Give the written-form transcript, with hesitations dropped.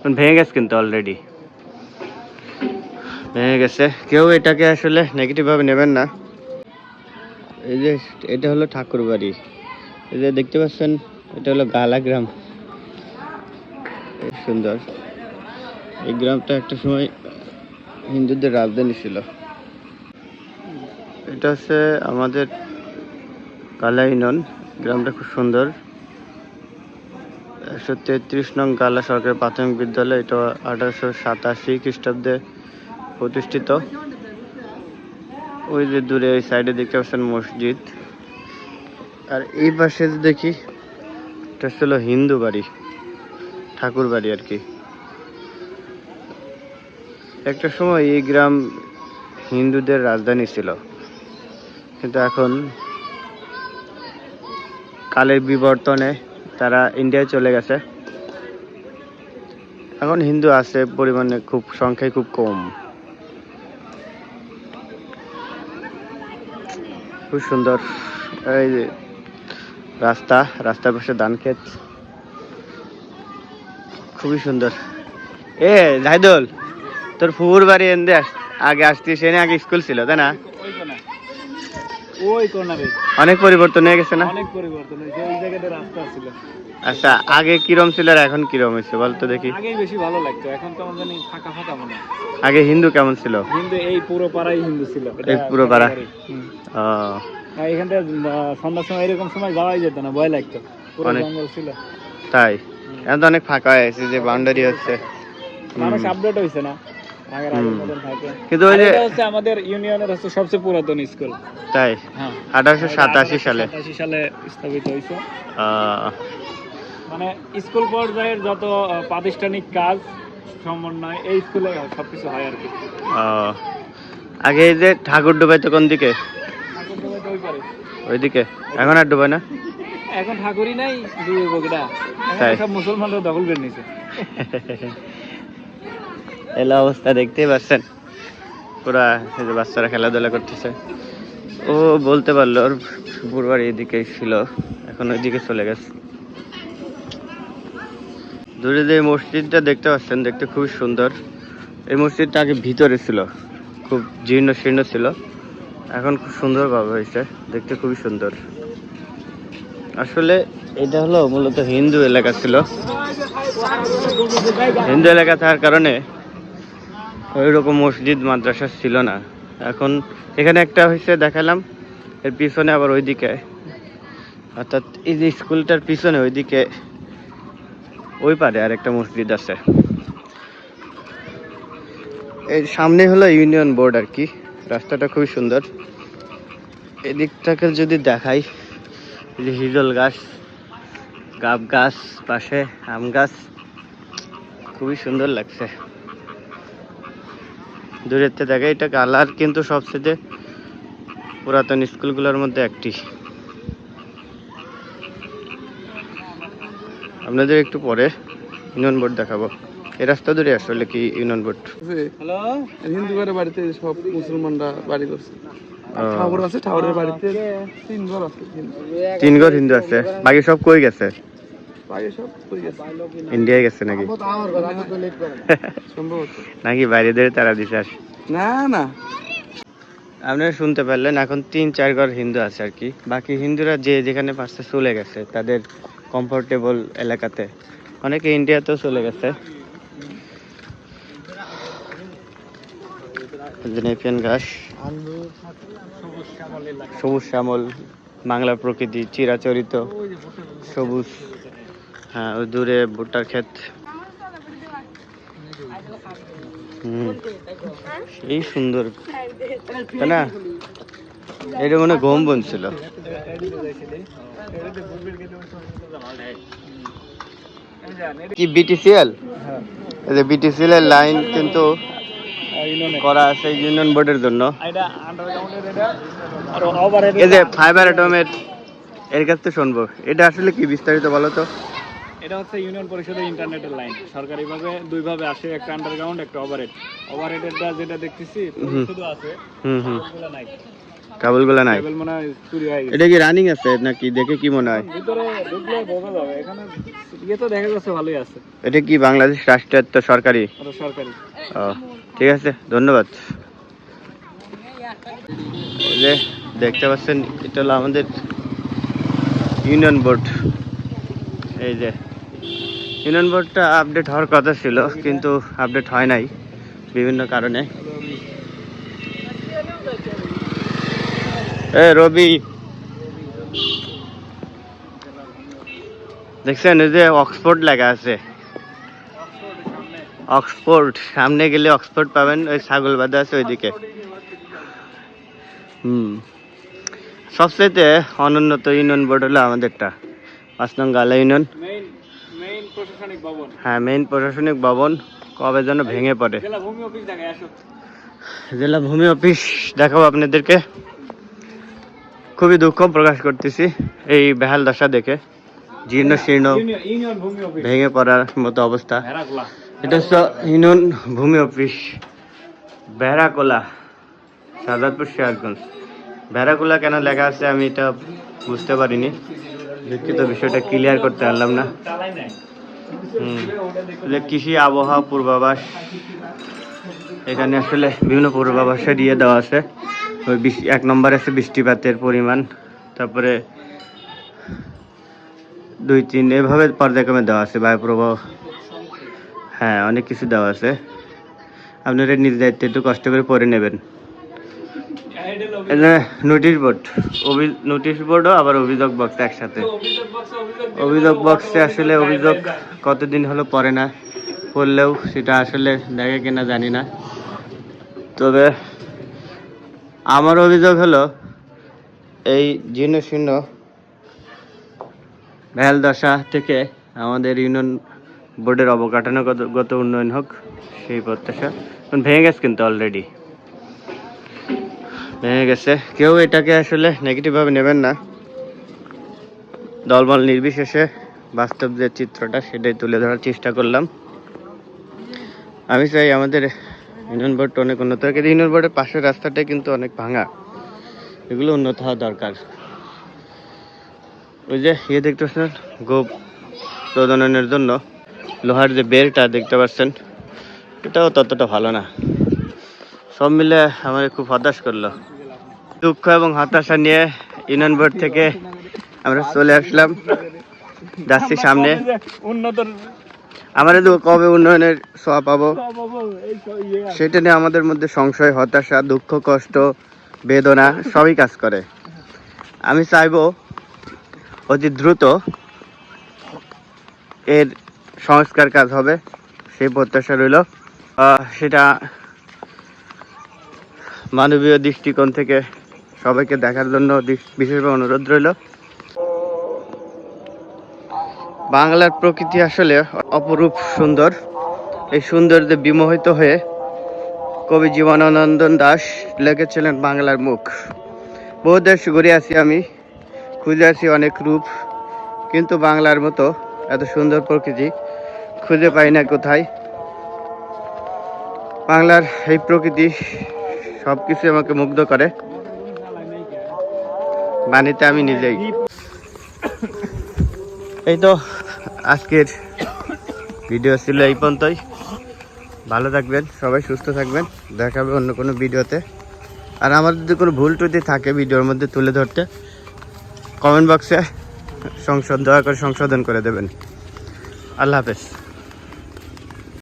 ভেঙে গেছে কিন্তু অলরেডি ভেঙে গেছে। কেউ এটাকে আসলে নেগেটিভ ভাবে নেবেন না। এই যে এটা হলো ঠাকুর বাড়ি, এই যে দেখতে পাচ্ছেন এটা হলো গালা গ্রাম। সুন্দর। এই গ্রামটা একটা সময় হিন্দুদের রাজধানী ছিল। এটা হচ্ছে আমাদের গালা ইউনিয়ন। গ্রামটা খুব সুন্দর। 133 নং গালা সরকারি প্রাথমিক বিদ্যালয়। এটা 1887 খ্রিস্টাব্দে প্রতিষ্ঠিত। ওই যে দূরে ওই সাইডে দেখতে পাচ্ছেন মসজিদ। আর এই পাশে দেখি এটা ছিল হিন্দু বাড়ি, ঠাকুর বাড়ি আর কি। একটা সময় এই গ্রাম হিন্দুদের রাজধানী ছিল, কিন্তু এখন কালের বিবর্তনে তারা ইন্ডিয়ায় চলে গেছে। এখন হিন্দু আছে পরিমাণে, খুব সংখ্যায় খুব কম। খুব সুন্দর। এই যে রাস্তার পাশে ধান ক্ষেত, খুবই সুন্দর। এ জাহিদুল, তোর ফুপুর বাড়ি এনে আগে আসতিস, এনে আগে স্কুল ছিল তাই না? অনেক পরিবর্তন হয়ে গেছে না? অনেক পরিবর্তন হয়েছে। ওই জায়গাতে রাস্তা ছিল। আচ্ছা, আগে কিরম ছিল আর এখন কিরম হয়েছে বলতো দেখি। আগেই বেশি ভালো লাগতো, এখন তো আমাদের ফাঁকা ফাঁকা মনে হয়। আগে হিন্দু কেমন ছিল? হিন্দু এই পুরো পাড়াই হিন্দু ছিল। এই পুরো পাড়া? ও, এখান থেকে সন্ধ্যার সময় এরকম সময় যাওয়াই যেত না, ভয় লাগতো, পুরো জঙ্গল ছিল। তাই? এখন তো অনেক ফাঁকা হয়ে গেছে, যে বাউন্ডারি হচ্ছে। মানুষ আপডেট হয়েছে না, আগের মতন থাকে। কিন্তু ওই যে হচ্ছে আমাদের ইউনিয়নের হচ্ছে সবচেয়ে পুরাতন স্কুল। তাই? হ্যাঁ, 1887 সালে স্থাপিত হয়েছে। মানে স্কুল পর্যায়ের যত প্রাতিষ্ঠানিক কাজ সমন্বয় এই স্কুলে সবকিছু হয় আর কি। আগে এই যে ঠাকুর ডুবাইতো কোন দিকে? ওইদিকে। এখন আর ডুবাই না? এখন ঠাকুরই নাই, ডুবে বগড়া সব মুসলমানরা দখল করে নিয়েছে। এলা অবস্থা দেখতেই পাচ্ছেন, পুরা এই যে বাচ্চারা খেলাধুলা করতেছে। ও বলতে পারলো ওর ফুপুর বাড়ি এদিকেই ছিল, এখন ওইদিকে চলে গেছে। দূরে যে মসজিদটা দেখতে পাচ্ছেন, দেখতে খুবই সুন্দর। এই মসজিদটা আগে ভিতরে ছিল, খুব জীর্ণ শীর্ণ ছিল, এখন খুব সুন্দর ভাবে হয়েছে, দেখতে খুবই সুন্দর। আসলে এটা হলো মূলত হিন্দু এলাকা ছিল। হিন্দু এলাকা থাকার কারণে ওই রকম মসজিদ মাদ্রাসা ছিল না। এখন এখানে একটা হয়েছে দেখালাম, এর পিছনে আবার ওইদিকে, অর্থাৎ এই যে স্কুলটার পিছনে ওইদিকে ওই পারে আর একটা মসজিদ আছে। এর সামনে হলো ইউনিয়ন বোর্ড আর কি। রাস্তাটা খুবই সুন্দর। এদিকটাকে যদি দেখাই, এই যে হিজল গাছ, গাব গাছ, পাশে আম গাছ, খুবই সুন্দর লাগছে দূরের থেকে দেখে। এটা গালার কিন্তু সবচেয়ে পুরাতন স্কুলগুলোর মধ্যে একটি। আপনাদের একটু পরে ইউনিয়ন বোর্ড দেখাবো। এই রাস্তা ধরে আসলে কি ইউনিয়ন বোর্ড। হ্যালো, হিন্দু ঘরের বাড়িতে সব মুসলমানরা বাড়ি করছে। ঠাকুর আছে, ঠাকুরের বাড়িতে 3 ঘর আছে। 3 ঘর হিন্দু আছে, বাকি সব কই গেছে? বাকি সব কই গেছে? ইন্ডিয়ায় গেছে নাকি? সম্ভবত নাকি বাইরেদের তারা দিছে? না না, আপনারা শুনতে পারলেন, এখন 3-4 ঘর হিন্দু আছে আর কি। বাকি হিন্দুরা যে যেখানে পারছে চলে গেছে তাদের কমফোর্টেবল এলাকাতে। অনেকে ইন্ডিয়াতেও চলে গেছে। নেপিয়ান ঘাস, সবুজ শ্যামল, বাংলা প্রকৃতি, চিরাচরিত সবুজ। হ্যাঁ, ওই দূরে ভুট্টার ক্ষেত। এই সুন্দর তাই না? এটা মনে গম বন ছিল। কি বিটিসিএল? এই যে বিটিসিএল এর লাইন কিন্তু করা আছে ইউনিয়ন বোর্ডের জন্য। এই যে ফাইবার অ্যাটমের এর কাছ থেকে শুনবো, এটা আসলে কি বিস্তারিত বলো তো। এটা হচ্ছে ইউনিয়ন পরিষদের ইন্টারনেটের লাইন। সরকারিভাবে 2 ভাবে আসে, একটা আন্ডারগ্রাউন্ড, একটা ওভারহেড। ওভারহেডেরটা যেটা দেখতেছি শুধু আছে, ওগুলো নাই। কেবলগুলো নাই। কেবল মনে হয় চুরি হয়ে গেছে। এটা কি রানিং আছে নাকি দেখে কি মনে হয়? ভিতরে ঢুকলে বোঝা যাবে, এখানে ইয়ে তো দেখা যাচ্ছে ভালোই আছে। এটা কি বাংলাদেশ রাষ্ট্রায়ত্ত সরকারি? ওটা সরকারি। ও ঠিক আছে, ধন্যবাদ। এই যে দেখতে পাচ্ছেন, এটা হলো আমাদের ইউনিয়ন বোর্ড। এই যে ইউনিয়ন বোর্ডটা আপডেট হওয়ার কথা ছিল, কিন্তু আপডেট হয় নাই বিভিন্ন কারণে। এ রবি, দেখছেন এই যে অক্সফোর্ড লেখা আছে, অক্সফোর্ড। সামনে গেলে অক্সফোর্ড পাবেন, ওই ছাগল বাঁধা আছে ওইদিকে। সবচেয়ে অনুন্নত ইউনিয়ন বোর্ড হলো আমাদেরটা, 5 নং গালা ইউনিয়ন। মেইন প্রশাসনিক ভবন। হ্যাঁ, মেইন প্রশাসনিক ভবন কবে যেন ভেঙে পড়ে। জেলা ভূমি অফিস দেখায় আসো। জেলা ভূমি অফিস দেখাবো আপনাদেরকে। খুবই দুঃখ প্রকাশ করতেছি এই বেহাল দশা দেখে, জীর্ণ শীর্ণ ইউনিয়ন ভূমি অফিস ভেঙে পড়ার মতো অবস্থা। ভেড়াগুলা। এটা হচ্ছে ইউনিয়ন ভূমি অফিস বেড়াকোলা, শাহজাদপুর সিরাজগঞ্জ। বেড়াকোলা কেন লেখা আছে আমি এটা বুঝতে পারিনি, দুঃখিত, বিষয়টা ক্লিয়ার করতে পারলাম না। কৃষি আবহাওয়া পূর্বাভাস, এখানে আসলে বিভিন্ন পূর্বাভাসের ইয়ে দেওয়া আছে। ওই 1 নম্বর আছে বৃষ্টিপাতের পরিমাণ, তারপরে 2, 3 এভাবে পর্যায়ক্রমে দেওয়া আছে, বায়ুপ্রবাহ, হ্যাঁ অনেক কিছু দেওয়া আছে। আপনারা নিজ দায়িত্বে একটু কষ্ট করে পড়ে নেবেন। নোটিশ বোর্ড, নোটিশ বোর্ডও আবার অভিযোগ বক্স একসাথে। অভিযোগ বক্সে আসলে অভিযোগ কতদিন হলো পড়ে না, পড়লেও সেটা আসলে দেখে কিনা জানি না। তবে আমার অভিযোগ হলো এই জীর্ণ শীর্ণ বেহাল দশা থেকে আমাদের ইউনিয়ন বোর্ডের অবকাঠামোগত উন্নয়ন হোক, সেই প্রত্যাশা। ভেঙে গেছে কিন্তু অলরেডি ভেঙে গেছে। কেউ এটাকে আসলে নেগেটিভভাবে নেবেন না, দলবল নির্বিশেষে বাস্তব যে চিত্রটা সেটাই তুলে ধরার চেষ্টা করলাম। আমি চাই আমাদের ইউনিয়ন বোর্ডটা অনেক উন্নত হয়, কিন্তু ইউনিয়ন বোর্ডের পাশের রাস্তাটা কিন্তু অনেক ভাঙা, এগুলো উন্নত হওয়া দরকার। ওই যে ইয়ে দেখতে পাচ্ছেন, গোপ প্রজননের জন্য লোহার যে বেলটা দেখতে পাচ্ছেন, এটাও ততটা ভালো না। সব মিলে আমার খুব হতাশ করলো। দুঃখ এবং হতাশা নিয়ে ইউনিয়ন বোর্ড থেকে আমরা চলে আসলাম, যাচ্ছি সামনে। আমরা কবে উন্নয়নের ছোঁয়া পাবো সেটা নিয়ে আমাদের মধ্যে সংশয়, হতাশা, দুঃখ, কষ্ট, বেদনা সবই কাজ করে। আমি চাইবো অতি দ্রুত এর সংস্কার কাজ হবে, সেই প্রত্যাশা রইল। সেটা মানবীয় দৃষ্টিকোণ থেকে সবাইকে দেখার জন্য বিশেষভাবে অনুরোধ রইল। বাংলার প্রকৃতি আসলে অপরূপ সুন্দর। এই সৌন্দর্যে বিমোহিত হয়ে কবি জীবনানন্দ দাশ লিখেছিলেন বাংলার মুখ। বহু দেশ ঘুরে আছি আমি, খুঁজে আছি অনেক রূপ, কিন্তু বাংলার মতো এত সুন্দর প্রকৃতি খুঁজে পাই না কোথায়। বাংলার এই প্রকৃতি সবকিছু আমাকে মুগ্ধ করে, বাণীতে আমি নিজেই। এই তো আজকের ভিডিও ছিল এই পর্যন্তই। ভালো থাকবেন সবাই, সুস্থ থাকবেন, দেখা হবে অন্য কোনো ভিডিওতে। আর আমার যদি কোনো ভুল ত্রুটি থাকে ভিডিওর মধ্যে তুলে ধরতে, কমেন্ট বক্সে দয়া করে সংশোধন করে দেবেন। আল্লাহ হাফেজ।